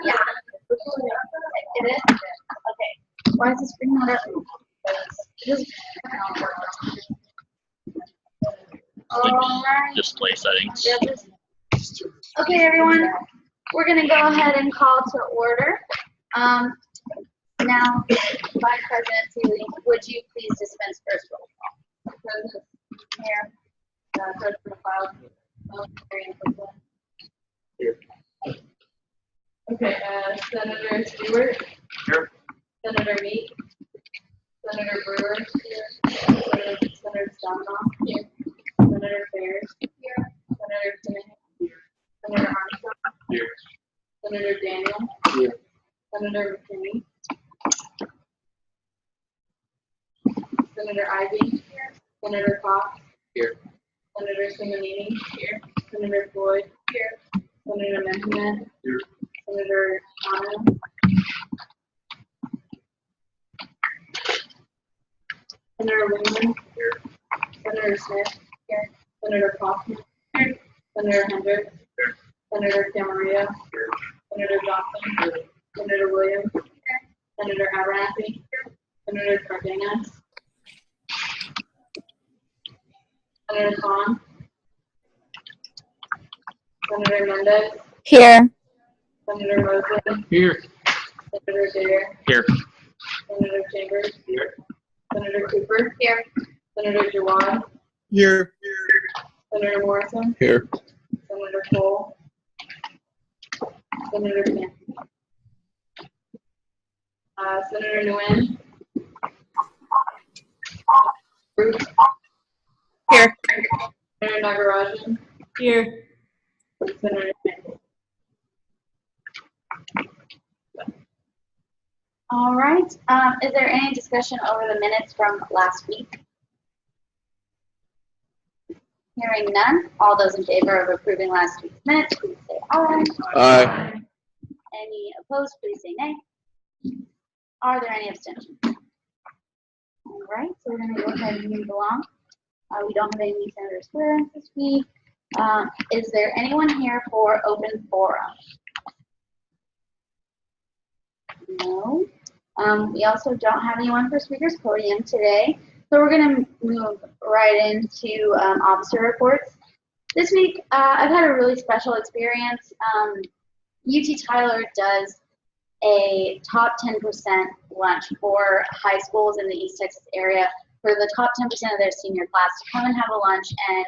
Yeah. It is? Okay. Why is the screen not up? Just, alright. Display settings. Okay, everyone. We're going to go ahead and call to order. Now, Vice President Seeley, would you please dispense first roll call? President Mayor, President File, Here. Okay, Senator Stewart. Here. Senator Meek. Senator Brewer. Here. Senator Stamanoff. Here. Senator Ferris. Here. Senator Timmons. Here. Senator Armstrong. Here. Senator Daniel. Here. Senator McKinney. Senator Ivey. Here. Senator Cox. Here. Senator Simonini. Here. Senator Floyd. Here. Senator Mejia. Here. Senator Khanna. Senator Lehman. Here. Senator Smith. Here. Senator Kaufman. Here. Senator Hendricks. Here. Senator Camarillo. Here. Senator Johnson. Here. Senator Williams. Here. Senator Abernathy. Here. Senator Cardenas. Senator Khan. Senator Mendez. Here. Senator Mosley. Here. Senator Dare. Here. Senator Chambers. Here. Senator Cooper. Here. Senator Jawad. Here. Senator Morrison. Here. Senator Cole. Senator Kent. Senator Nguyen. Bruce. Here. Senator Nagarajan. Here. Senator Kent. All right. Is there any discussion over the minutes from last week? Hearing none. All those in favor of approving last week's minutes, please say aye. Aye. Any opposed, please say nay. Are there any abstentions? All right, so we're going to go ahead and move along. We don't have any new senators clearance this week. Is there anyone here for open forum? No. We also don't have anyone for speakers podium today. So we're going to move right into officer reports. This week, I've had a really special experience. UT Tyler does a top 10% lunch for high schools in the East Texas area for the top 10% of their senior class to come and have a lunch and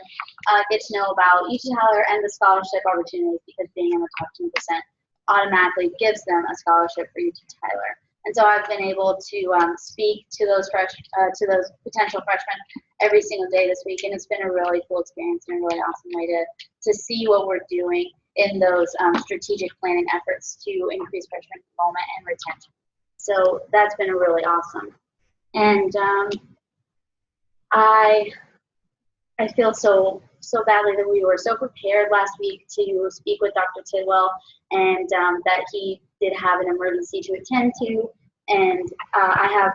get to know about UT Tyler and the scholarship opportunities, because being in the top 10% automatically gives them a scholarship for UT Tyler. And so I've been able to speak to those potential freshmen every single day this week, and it's been a really cool experience and a really awesome way to see what we're doing in those strategic planning efforts to increase freshman enrollment and retention. So that's been really awesome. And I feel so badly that we were so prepared last week to speak with Dr. Tidwell, and that he did have an emergency to attend to. And I have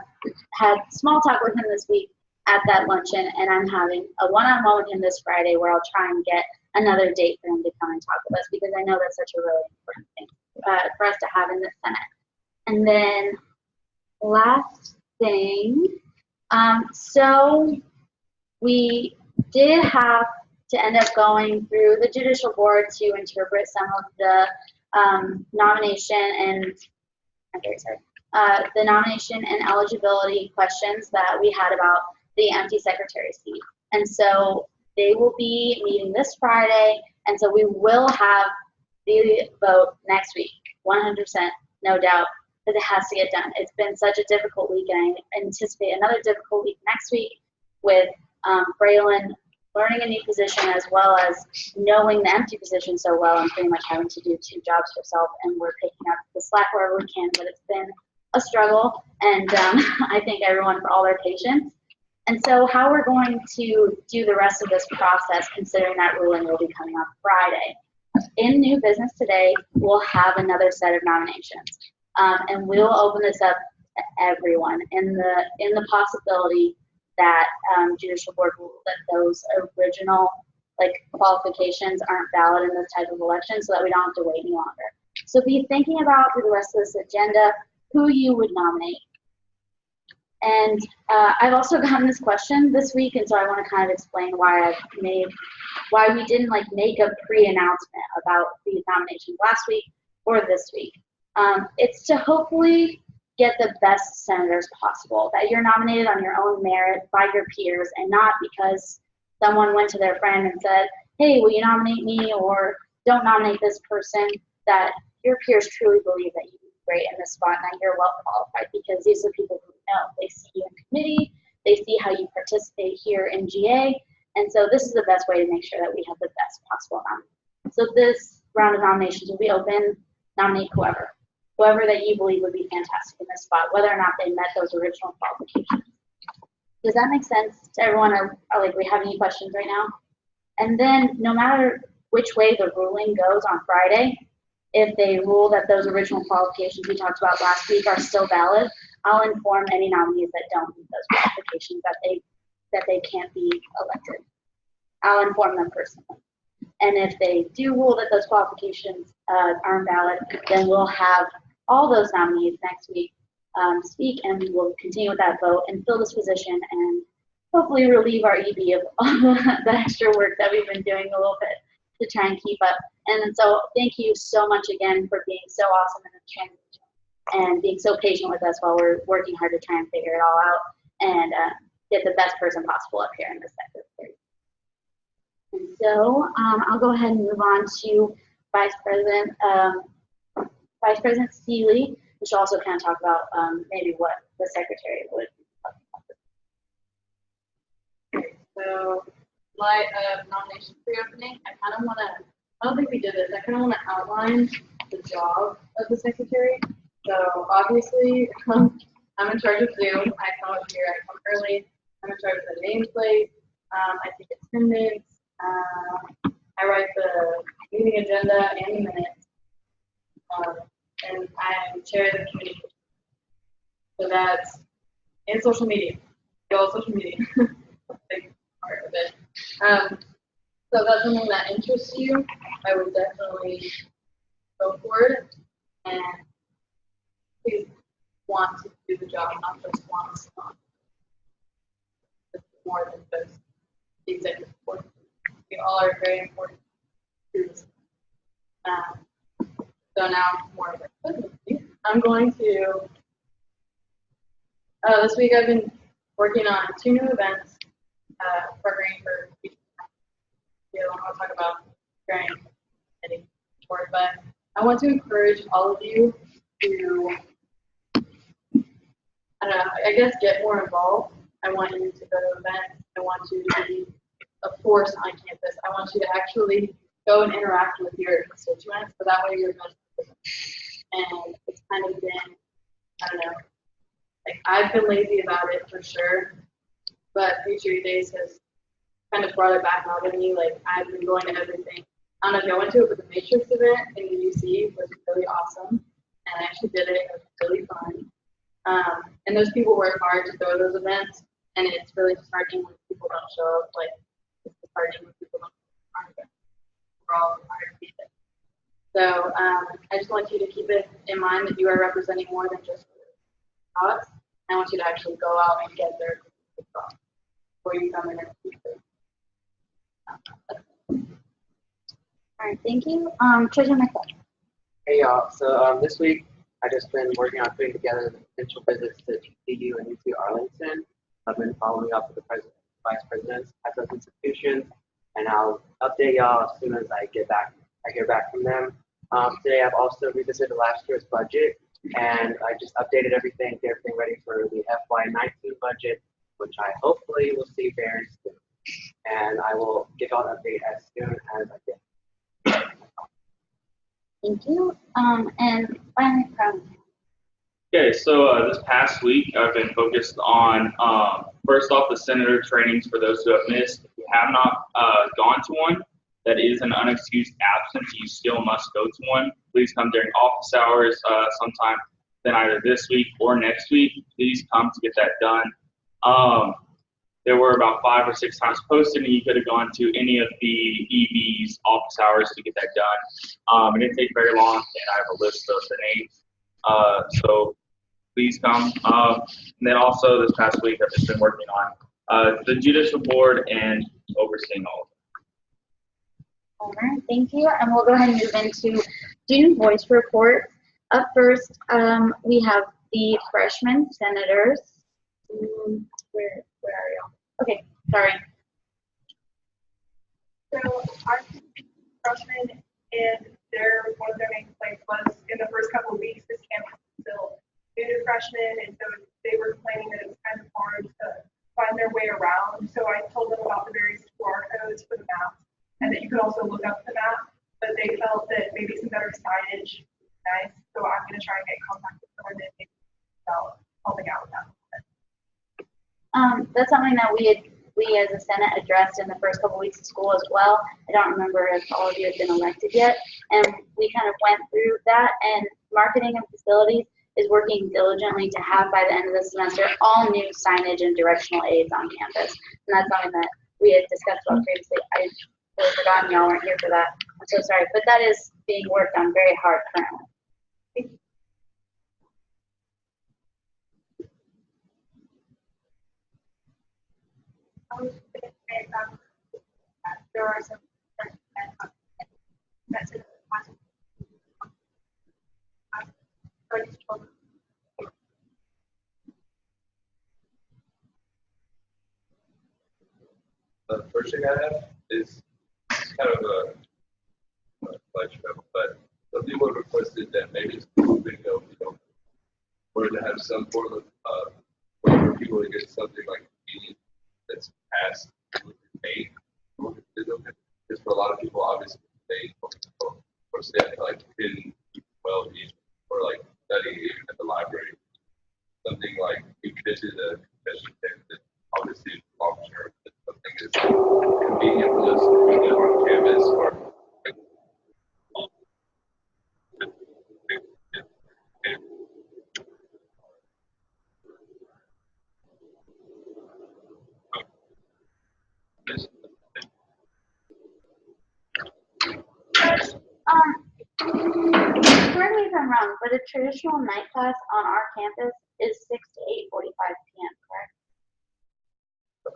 had small talk with him this week at that luncheon, and I'm having a one-on-one with him this Friday where I'll try and get another date for him to come and talk with us, because I know that's such a really important thing for us to have in the Senate. And then last thing, so we did have to end up going through the judicial board to interpret some of the nomination and the nomination and eligibility questions that we had about the empty secretary seat. And so they will be meeting this Friday, and so we will have the vote next week, 100%, no doubt, that it has to get done. It's been such a difficult week, and I anticipate another difficult week next week with Braylon learning a new position as well as knowing the empty position so well and pretty much having to do 2 jobs herself, and we're picking up the slack wherever we can, but it's been a struggle, and I thank everyone for all their patience. And so how we're going to do the rest of this process, considering that ruling will be coming on Friday. In new business today, we'll have another set of nominations, and we'll open this up to everyone in the possibility that judicial board rule that those original qualifications aren't valid in this type of election, so that we don't have to wait any longer. So be thinking about through the rest of this agenda who you would nominate. And I've also gotten this question this week, and so I want to kind of explain why we didn't like make a pre-announcement about these nominations last week or this week. It's to hopefully get the best senators possible, that you're nominated on your own merit by your peers and not because someone went to their friend and said, hey, will you nominate me, or don't nominate this person, that your peers truly believe that you would be great in this spot and that you're well qualified, because these are people who know. They see you in committee, they see how you participate here in GA, and so this is the best way to make sure that we have the best possible nominee. So this round of nominations will be open. Nominate whoever that you believe would be fantastic in this spot, whether or not they met those original qualifications. Does that make sense to everyone, or like we have any questions right now? And then no matter which way the ruling goes on Friday, if they rule that those original qualifications we talked about last week are still valid, I'll inform any nominees that don't meet those qualifications that they can't be elected. I'll inform them personally. And if they do rule that those qualifications aren't valid, then we'll have all those nominees next week speak, and we will continue with that vote and fill this position and hopefully relieve our EB of all the extra work that we've been doing a little bit to try and keep up. And so thank you so much again for being so awesome in this transition and being so patient with us while we're working hard to try and figure it all out and get the best person possible up here in this secretary. And so I'll go ahead and move on to Vice President Seeley, which will also kind of talk about maybe what the secretary would talk about. So my nomination pre-opening, I don't think we did this, I kind of want to outline the job of the secretary. So obviously, I'm in charge of Zoom. I come up here, I come early. I'm in charge of the nameplate. I take attendance. I write the meeting agenda and the minutes. And I chair the committee. So that's, and social media. All social media. Big part of it. So if that's something that interests you, I would definitely go for it. And please want to do the job, not just want to. It's more than just the executive board. We all are very important to this. So now more of it. I'm going to, this week I've been working on 2 new events, programming for future. I don't want to talk about preparing any more, but I want to encourage all of you to, I don't know, I guess get more involved. I want you to go to events. I want you to be a force on campus. I want you to actually go and interact with your constituents, so that way you're best. And it's kind of been, I don't know, like I've been lazy about it for sure, but Future Days has kind of brought it back out of me. Like I've been going to everything. I don't know if y'all went to it, but the Matrix event in the UC was really awesome, and I actually did it. It was really fun. And those people work hard to throw those events, and it's really disheartening when people don't show up. Like it's disheartening when people don't show up. We're all required to be there. So I just want you to keep it in mind that you are representing more than just thoughts. I want you to actually go out and get their thoughts before you come in and speak. All right, thank you. Treasurer McClellan. Hey y'all, so this week I just been working on putting together the potential visits to TCU and UT Arlington. I've been following up with the vice presidents at those institutions, and I'll update y'all as soon as I hear back from them. Today I've also revisited last year's budget, and I just updated everything, get everything ready for the FY19 budget, which I hopefully will see very soon. And I will give y'all an update as soon as I get. Thank you. And finally, Crown. Okay, so this past week I've been focused on, first off, the senator trainings for those who have missed. If you have not gone to one, that is an unexcused absence. You still must go to one. Please come during office hours sometime, then either this week or next week. Please come to get that done. there were about 5 or 6 times posted, and you could have gone to any of the EB's office hours to get that done. It didn't take very long, and I have a list of the names. So please come. And then also this past week, I've just been working on the judicial board and overseeing all of it. All right, thank you. And we'll go ahead and move into student voice report. Up first, we have the freshman senators. Where are y'all? Okay, sorry. So our freshmen, and one of their main complaints was in the first couple of weeks, this campus was still new to freshmen, and so they were complaining that it was kind of hard to find their way around. So I told them about the various QR codes for the map, and that you could also look up the map, but they felt that maybe some better signage would be nice. So I'm going to try and get in contact with them and maybe about helping out with that. That's something that we as a Senate addressed in the first couple weeks of school as well. I don't remember if all of you had been elected yet, and we kind of went through that, and marketing and facilities is working diligently to have by the end of the semester all new signage and directional aids on campus. And that's something that we had discussed about previously. I totally forgotten y'all weren't here for that. I'm so sorry, but that is being worked on very hard currently. There are some that's in the first thing I have is kind of a question, but some people have requested that maybe bingo, or to have some form of way for people to get something like convenient that's passed paid. Because for a lot of people, obviously, they or stay at like 10, 12 years, or like study at the library. Something like you could do the confession that obviously long term, something that's convenient for us to be on campus or Correct me if I'm wrong, but a traditional night class on our campus is 6 to 8:45 p.m., correct?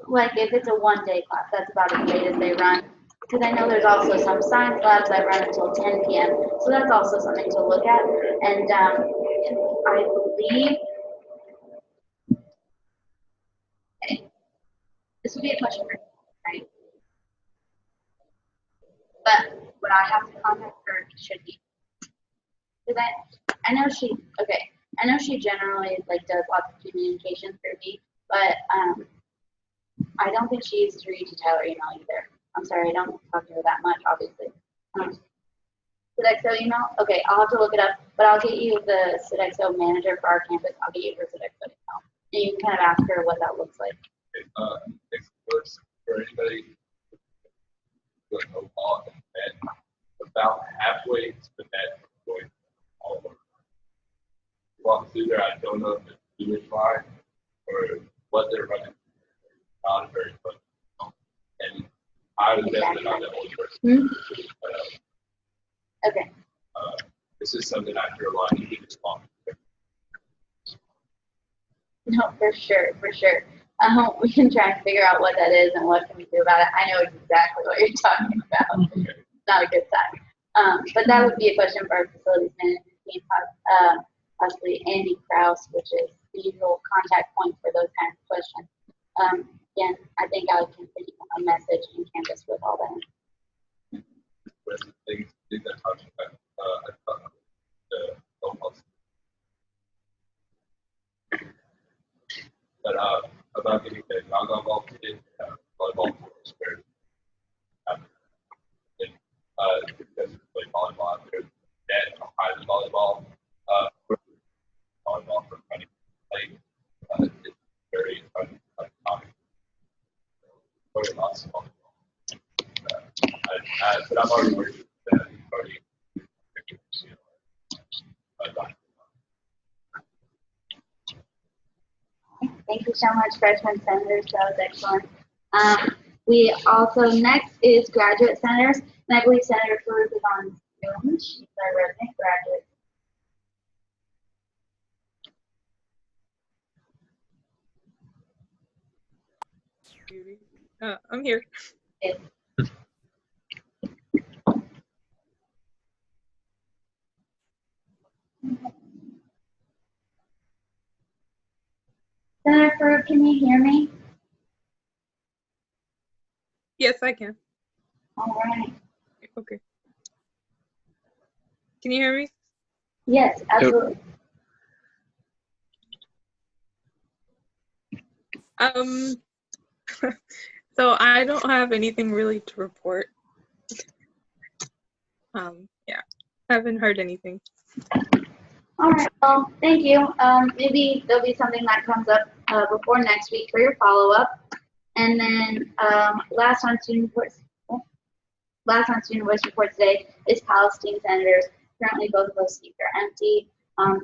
Like if it's a one-day class, that's about as late as they run. Because I know there's also some science labs that run until 10 p.m., so that's also something to look at. And I believe, okay, this would be a question for you, right? But would I have to contact her? Should he? Because I know she, okay, I know she generally like does lots of communication through me, but I don't think she uses her Tyler email either. I'm sorry, I don't talk to her that much, obviously. Sodexo email? Okay, I'll have to look it up, but I'll get you the Sodexo manager for our campus. I'll get you her Sodexo email. And you can kind of ask her what that looks like. For anybody going to law and about halfway to the net going all over. Walk through there, I don't know if it's Jewish line or what they're running. Not very fun. And I was definitely not the only person. Okay. This is something I hear a lot. You need to respond. No, for sure, for sure. We can try and figure out what that is and what can we do about it. I know exactly what you're talking about. Okay. Not a good time. But that would be a question for our facilities management team, possibly Andy Kraus, which is the usual contact point for those kinds of questions. Again, I think I can send you a message in Canvas with all that. Things that talks about almost. But about getting the non-volleyball kid, volleyball spared. Because we play volleyball out there, net behind the volleyball, volleyball for running play. It's very uncommon. Very lots of volleyball. But I'm already working with that. Already Thank you so much, freshman senators. That was excellent. We also, next is graduate senators, and I believe Senator Farouk is on Zoom. She's our resident graduate. I'm here. Yes. Senator Farouk, can you hear me? Yes, I can. All right. Okay. Can you hear me? Yes, absolutely. So I don't have anything really to report. Yeah, haven't heard anything. All right, well, thank you. Maybe there'll be something that comes up before next week for your follow-up. And then last on student voice report today is Palestine senators. Currently, both of those seats are empty.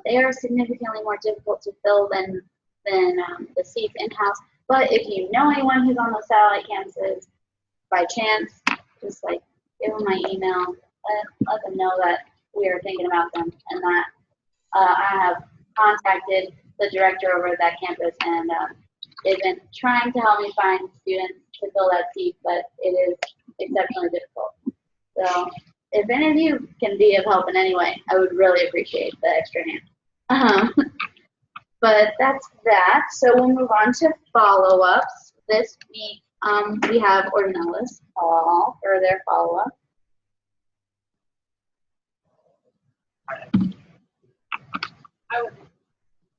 They are significantly more difficult to fill than the seats in-house. But if you know anyone who's on those satellite campuses, by chance, just like give them my email, let them know that we are thinking about them and that I have contacted the director over at that campus, and they've been trying to help me find students to fill that seat, but it is exceptionally difficult. So if any of you can be of help in any way, I would really appreciate the extra hand. But that's that. So we'll move on to follow-ups. This week we have Ornelas Hall for their follow-up.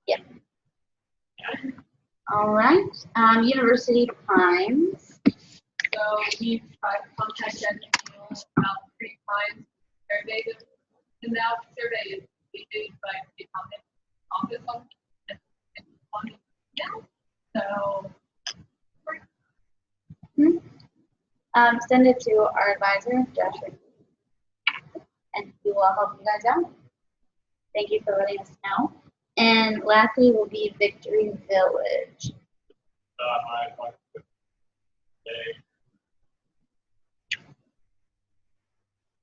Yeah. All right. University Pines. So we've tried to contact them about 3 times. Survey them, and now the survey is issued by the office on now. So Send it to our advisor, Joshua, and he will help you guys out. Thank you for letting us know. And lastly will be Victory Village.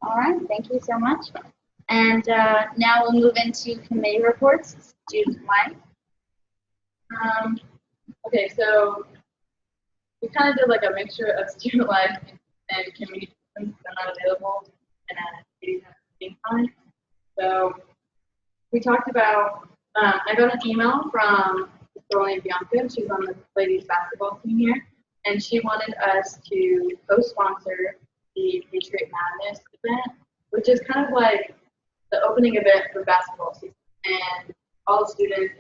All right, thank you so much. And now we'll move into committee reports. Student Mike. okay, so we kind of did like a mixture of student life and community systems that are not available and at same time. So we talked about, I got an email from Sterling Bianca. She's on the ladies basketball team here, and she wanted us to co-sponsor the Patriot Madness event, which is kind of like the opening event for basketball season. And all the students,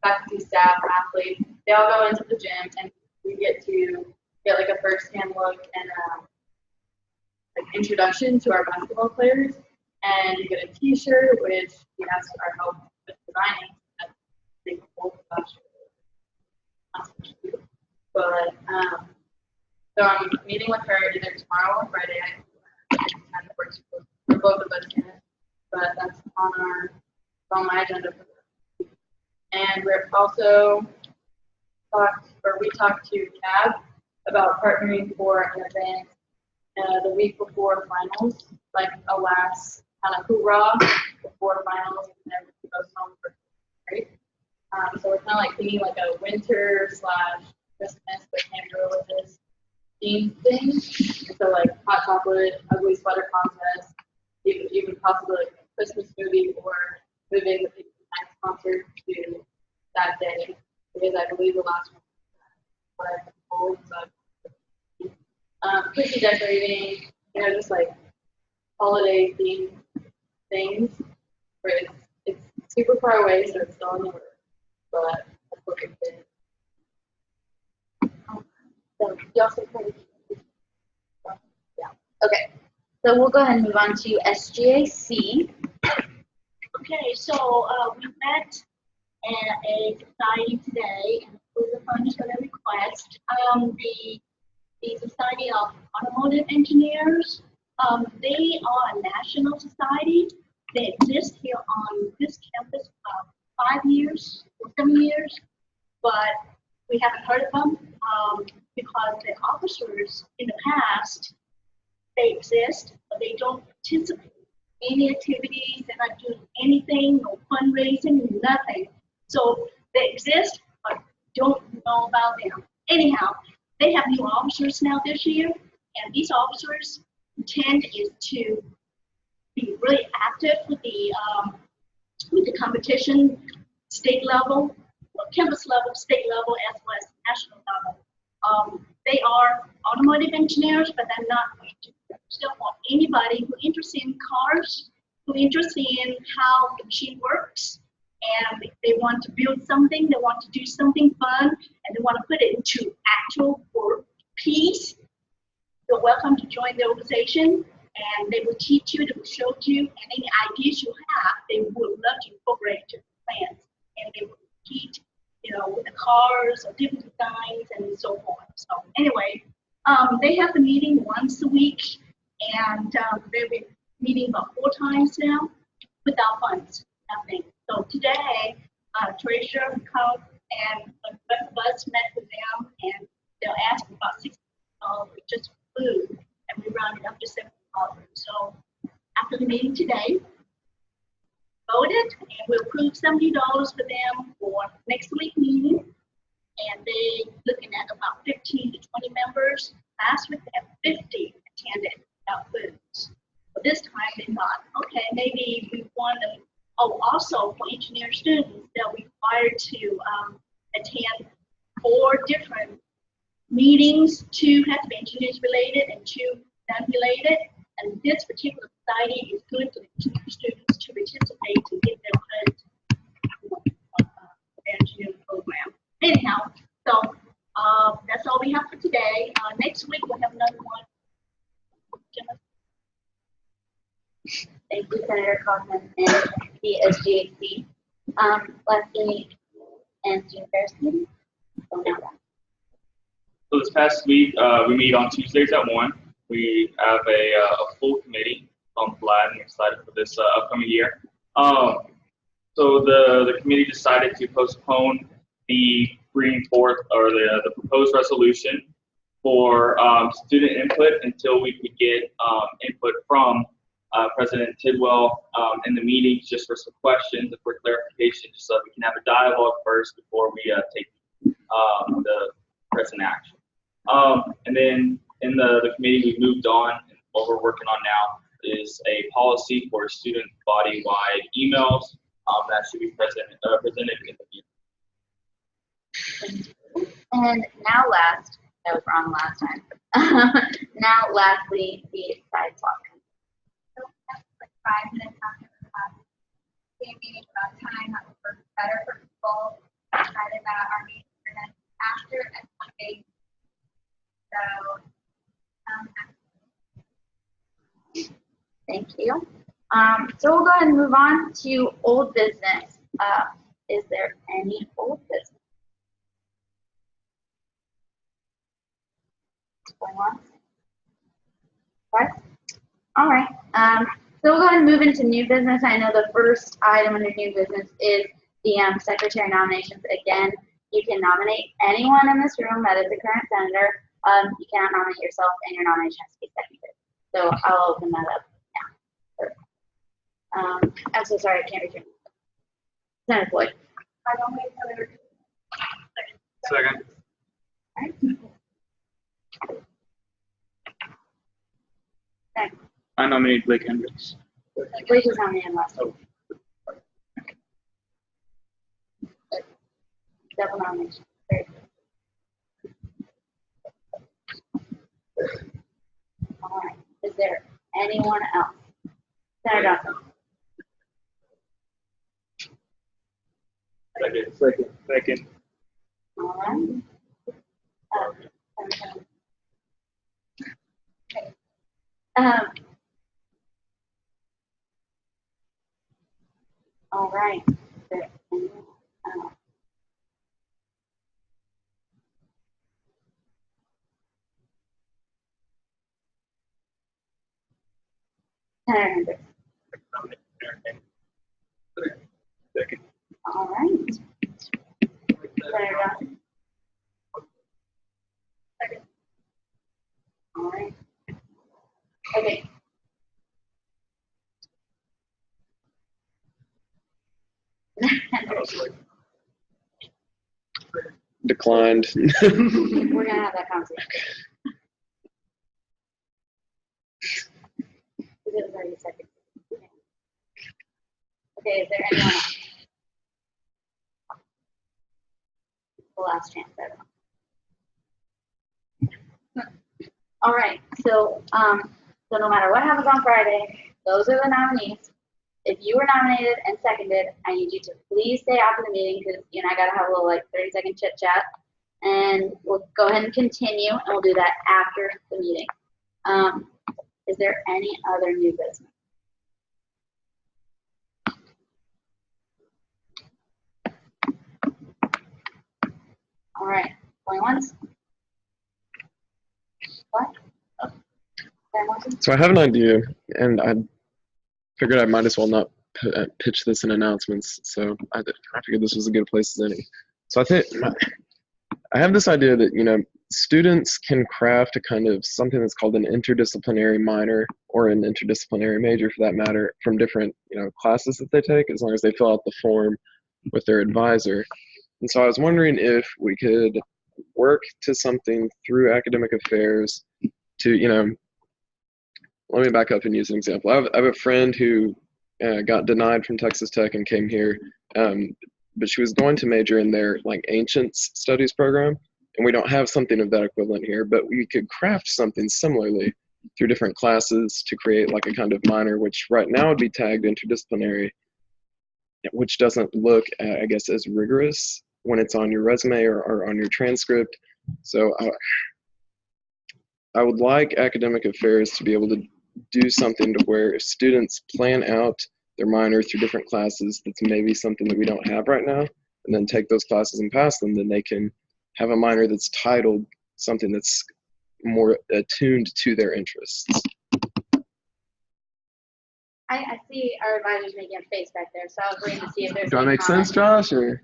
faculty, staff, athletes, they all go into the gym, and we get to get like a first-hand look and like introduction to our basketball players. And you get a T-shirt, which we asked our help with designing. That's pretty cool. But so I'm meeting with her either tomorrow or Friday. I kind of works for both of us, but that's on my agenda for the week. And we're also we talked to CAB about partnering for an event the week before finals, like a last kind of hoorah before finals, and then we goes home for break. So we're kind of like thinking like a winter / Christmas, but can't go with this theme thing. And so like hot chocolate, ugly sweater contest, even possibly like a Christmas movie or moving the next concert to that day, because I believe the last one what I've been told. So Christmas decorating, just like holiday themed things where it's super far away, so it's still in the works, but that's what we did. So you also yeah. Okay. So we'll go ahead and move on to SGAC. Okay, so we met at a society today, and it was a furnished for the request. The Society of Automotive Engineers, they are a national society. They exist here on this campus 5 years or 7 years. but we haven't heard of them because the officers in the past, they exist, but they don't participate in any activities. They're not doing anything, no fundraising, nothing. So they exist, but don't know about them. Anyhow, they have new officers now this year, and these officers' intent is to be really active with the competition, state level, campus level, state level, as well as national level. They are automotive engineers, but they're not still want anybody who interested in cars, who interested in how the machine works, and they want to build something, they want to do something fun, and they want to put it into actual work piece. You're welcome to join the organization, and they will teach you, they will show you, and any ideas you have, they would love to incorporate into the plans, and they will teach, with the cars or different designs and so forth. So anyway, they have the meeting once a week, and they've been meeting about 4 times now without funds, nothing. So today, Treasurer will come, and a bunch of us met with them, and they'll ask about $60 just for food, and we rounded up to $70. So after the meeting today, voted, and we'll approve $70 for them for next week meeting. And they looking at about 15 to 20 members. Last week they had 50 attended without foods. But this time they thought, okay, maybe we want to. Oh, also for engineer students, they're required to attend 4 different meetings. 2 have to be engineers related and 2 non-related. And this particular society is good for the engineer students to participate to get their credit for the engineering program. Anyhow, so that's all we have for today. Next week we'll have another one. Thank you, Senator Kaufman and the SGAC. Leslie and June Ferris meeting. So this past week, we meet on Tuesdays at 1. We have a full committee. I'm glad and excited for this upcoming year. So the committee decided to postpone the bringing forth or the proposed resolution for student input until we could get input from President Tidwell in the meetings, just for some questions and for clarification, just so that we can have a dialogue first before we take the present action. And then in the committee, we moved on, and what we're working on now is a policy for student body-wide emails that should be presented in the meeting. And now that was wrong last time. Now lastly, the side talk. So that's like 5 minutes after the class. We meeting about time that would work better for people. Decided that our meeting and then after and Monday. So thank you. So we'll go ahead and move on to old business. Is there any old business? Going on? What? All right. So we'll go ahead and move into new business. I know the first item under new business is the secretary nominations. Again, you can nominate anyone in this room that is a current senator. You cannot nominate yourself, and your nomination has to be seconded. So I'll open that up now. I'm so sorry, I can't read your name. Senator Floyd. I nominate Senator. Second. All right. I nominate Blake Hendricks. Blake was nominated last week. Double nomination. Very good. All right. Is there anyone else? Senator Johnson. Second. All right. All right. Is there anyone else? Senator Hendricks. Second. All right. Senator Johnson. I was like, Declined. We're gonna have that conversation. Because it was already second. Okay, is there anyone else? The last chance, everyone. All right, so no matter what happens on Friday, those are the nominees. If you were nominated and seconded, I need you to please stay after the meeting because you and I gotta have a little 30-second chit chat, and we'll go ahead and continue, and we'll do that after the meeting. Is there any other new business? All right, going once. What? So I have an idea, and I figured I might as well not pitch this in announcements. So I figured this was a good place as any. So I have this idea that students can craft a kind of something that's called an interdisciplinary minor or an interdisciplinary major, for that matter, from different classes that they take, as long as they fill out the form with their advisor. And so I was wondering if we could work to something through academic affairs to let me back up and use an example. I have a friend who got denied from Texas Tech and came here, but she was going to major in their ancients studies program, and we don't have something of that equivalent here, but we could craft something similarly through different classes to create a kind of minor, which right now would be tagged interdisciplinary, which doesn't look, I guess, as rigorous when it's on your resume or on your transcript. So I would like academic affairs to be able to do something to where if students plan out their minor through different classes, that's maybe something that we don't have right now, and then take those classes and pass them, then they can have a minor that's titled something that's more attuned to their interests. I see our advisors making a face back there, so I was waiting to see if there's. Do I make sense, Josh? Or?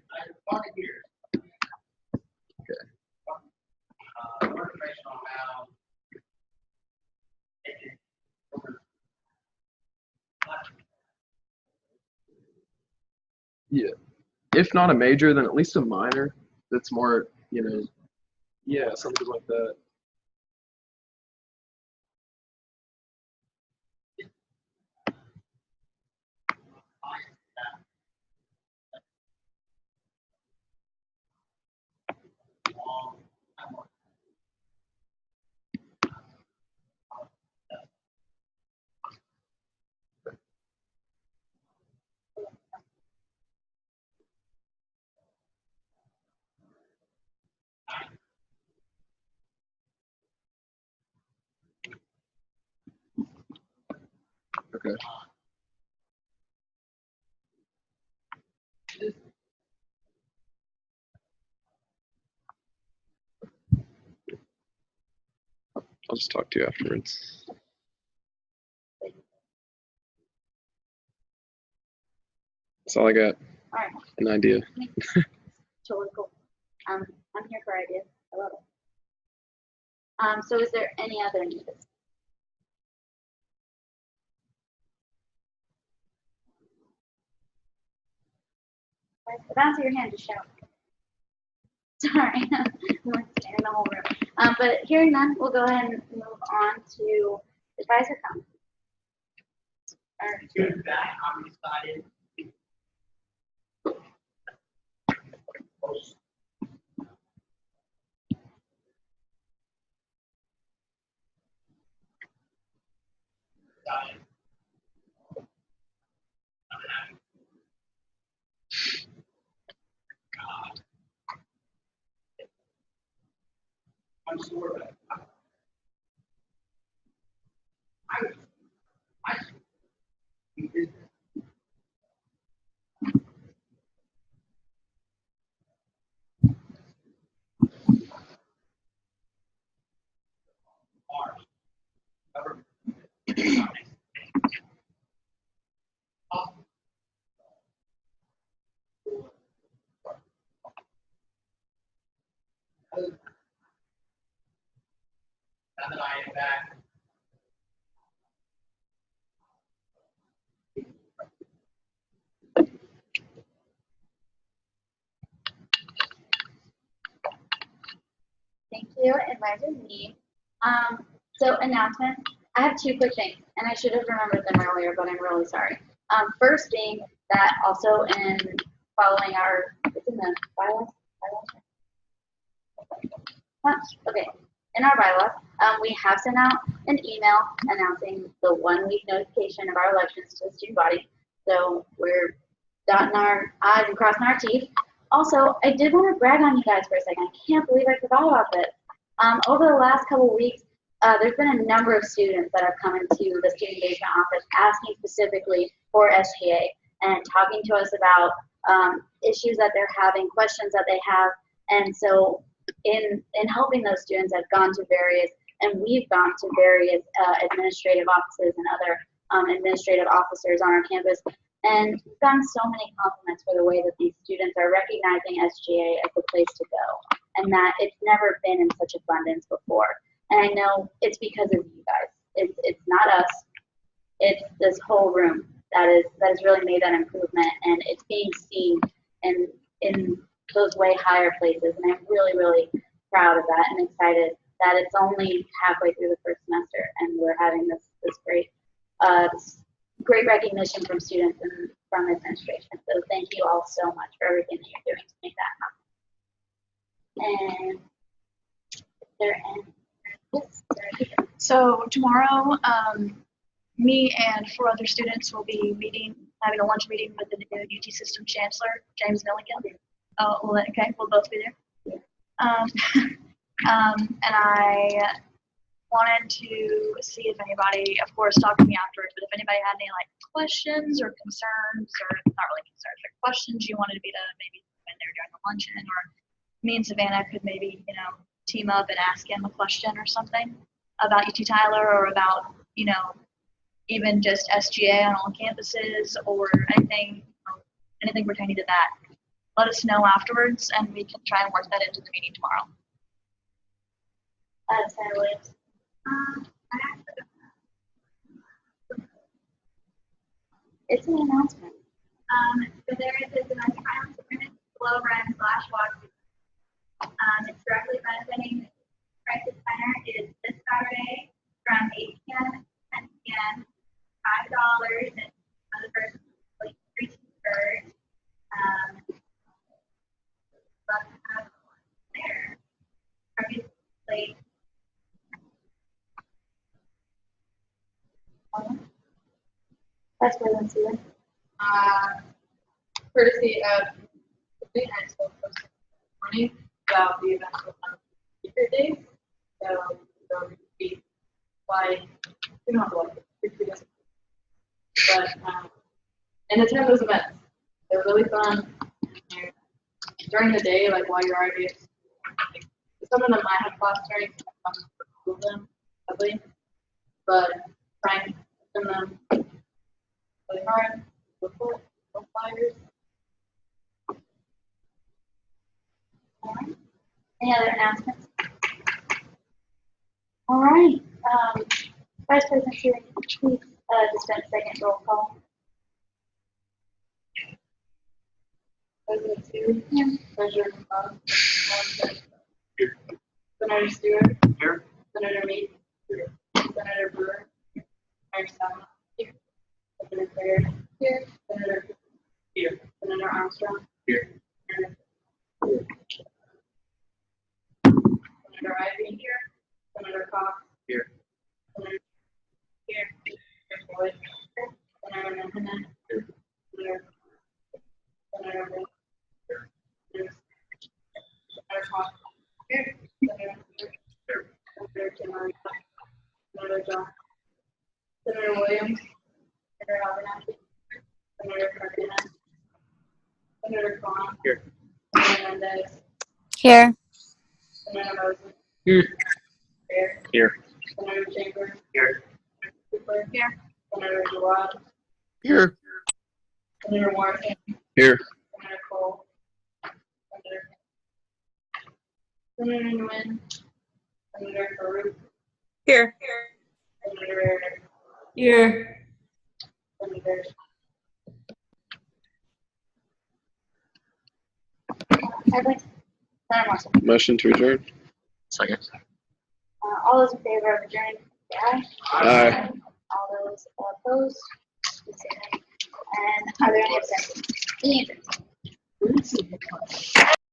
Yeah. If not a major, then at least a minor that's more, yeah, something like that. Okay. I'll just talk to you afterwards. That's all I got. All right. An idea. Totally cool. I'm here for ideas. I love it. So is there any other new business? The bounce of your hand, just shout. Sorry, I'm standing in the whole room. But hearing none, we'll go ahead and move on to advisor comments. Good back, I'm excited. I'm sure that we did this. you, and mine's with me. So announcements. I have two quick things, and I should have remembered them earlier, but I'm really sorry. First being that also in following our, it's in the bylaws? Okay, in our bylaws, we have sent out an email announcing the 1 week notification of our elections to the student body. So we're dotting our I's and crossing our T's. Also, I did want to brag on you guys for a second. I can't believe I forgot about this. Over the last couple of weeks, there's been a number of students that have come into the student engagement office asking specifically for SGA and talking to us about issues that they're having, questions that they have. And so in helping those students, I've gone to various, and we've gone to various administrative offices and other administrative officers on our campus. And we've gotten so many compliments for the way that these students are recognizing SGA as the place to go, and that it's never been in such abundance before. And I know it's because of you guys. It's not us. It's this whole room that has really made that improvement, and it's being seen in those way higher places. And I'm really, really proud of that and excited that it's only halfway through the first semester, and we're having this great recognition from students and from administration. So thank you all so much for everything that you're doing to make that happen. And So tomorrow, me and 4 other students will be having a lunch meeting with the new UT System Chancellor, James Milligan. Oh, well, okay, we'll both be there. And I wanted to see if anybody, of course, talk to me afterwards, but if anybody had any questions or concerns, or not really concerns, but questions you wanted me to maybe when they were during the luncheon, or me and Savannah could maybe, team up and ask him a question or something about UT Tyler, or about, even just SGA on all campuses, or anything pertaining to that. Let us know afterwards, and we can try and work that into the meeting tomorrow. It's an announcement. So there is a domestic violence agreement below run /walk. It's directly benefiting the crisis center. It is this Saturday from 8 p.m. to 10 p.m. $5, and the person is free to serve. There. Obviously. Vice President Sealy. Courtesy of the high school post morning about the event on secret days. So we be we don't have to but and attend those events. They're really fun. During the day, while you're already some of them might have class during, some of them probably, but trying to send them really hard, report, flyers. Any other announcements? All right. Vice President Sealy, please dispense second roll call. President Sealy. Here. Treasurer McCollum. Here. Senator Stewart. Here. Senator Meade. Here. Senator Brewer. Mayor Salma. Here. Senator Baird. Here. Senator. Here. Senator Armstrong. Here. Here. Senator Ivey. Here. Senator Cox. Here. Senator here. Senator Boyd. Here. Senator Manhattan. Here. Senator Wood. Here. Senator Cox. Here. Senator here. Senator Timmer. Senator John. Senator Williams. Senator Abernathy. Senator Cardenas. Senator Khan. Here. Senator Mendez. Here. Senator Mosley. Here. Here. Here. Senator Chambers. Here. Senator Cooper. Here. Senator Jawad. Here. Senator Morrison. Here. Senator Cole. Senator Nguyen. Senator Farouk. Here. Senator Here. Senator Senator Marshall. Motion to adjourn. Second. All those in favor of adjourning, say aye. Aye. All those opposed, please say nay. And are there any abstentions? Any abstentions?